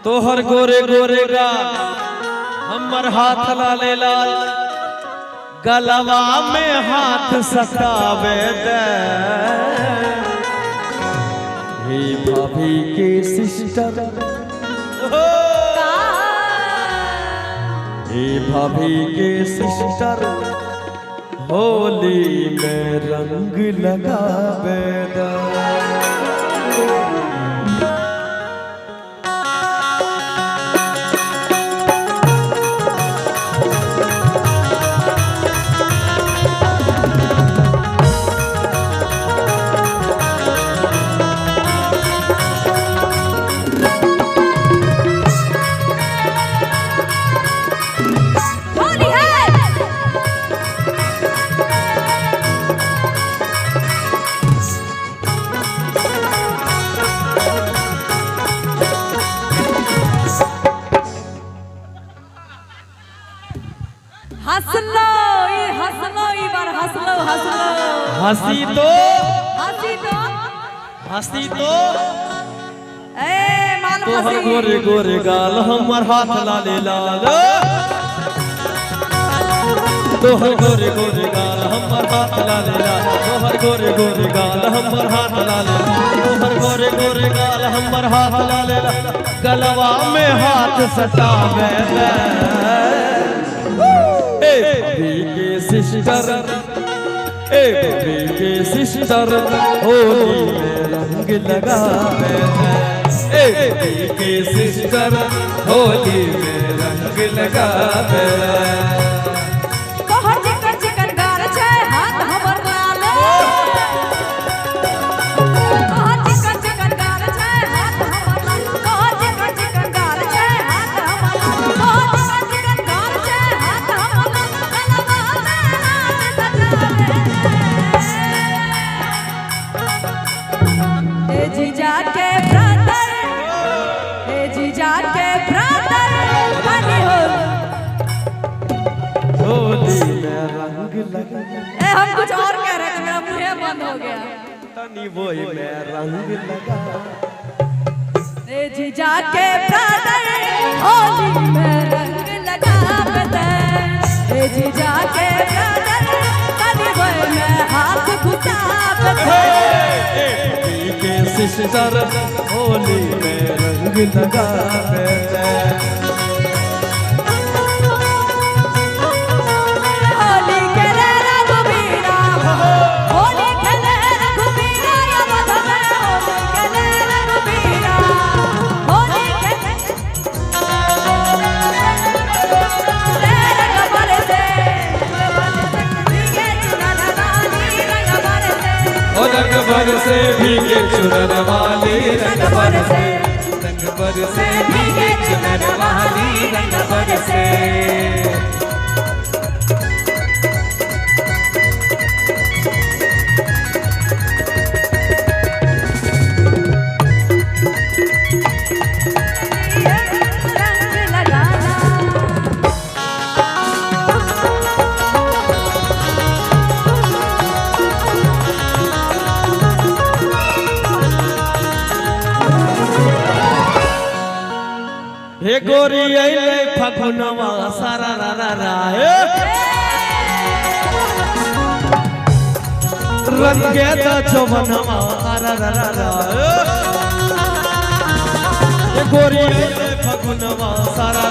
तोहर गोरे गोरे गाल हमर हाथ लाले लाल गलवा में हाथ सटावे दे। हे भाभी के सिस्टर हे भाभी के सिस्टर होली में रंग लगावे दे। हंसी तो हंसी तो तोहर गोरे गोरे गाल हमर हाथ लाले लाल। तोहर गोरे गोरे गाल हमर हाथ लाले लाल। तोहर गोरे गोरे गाल हमर हाथ लाले लाल। तोहर गोरे गोरे गाल हमर हाथ लाले लाल गलवा में हाथ सटावे दे। के सिस्टर ए बेबी के सिस्टर होली में रंग लगावे दे। ए बेबी के सिस्टर होली में रंग लगावे दे। तोहर चिकन चिकन गाल छै हाथ हमर लाल। तोहर चिकन चिकन गाल छै हाथ हमर लाल। तोहर चिकन चिकन गाल छै हाथ हमर लाल। तोहर चिकन चिकन गाल छै हाथ हमर लाल जीजा के ब्रदर जीजा के ब्रदर बनी हो होली में रंग लगा। हम कुछ और कह रहे थे मेरा मुंह बंद हो गया। तनी वही में रंग लगा। जीजा के ब्रदर होली में रंग लगा दे। जीजा के ब्रदर बनी वही में हाथ घुसा दे। सिस्टर होली में रंग लगावे दे। होली खेले रघुबीरा होली खेले रघुबीरा होली खेले रघुबीरा होली खेले रंग बरसे भीगे चुनर वाली रंग बरसे। ओ रंग बरसे भीगे चुनर वाली रंग बरसे। रंग बरसे भीगे चुनर वाली रंग बरसे। हे गोरी अइले फगुनवा सारा रा रा रा रंगे दा जवनवा रा रा रा रा। हे गोरी अइले फगुनवा सारा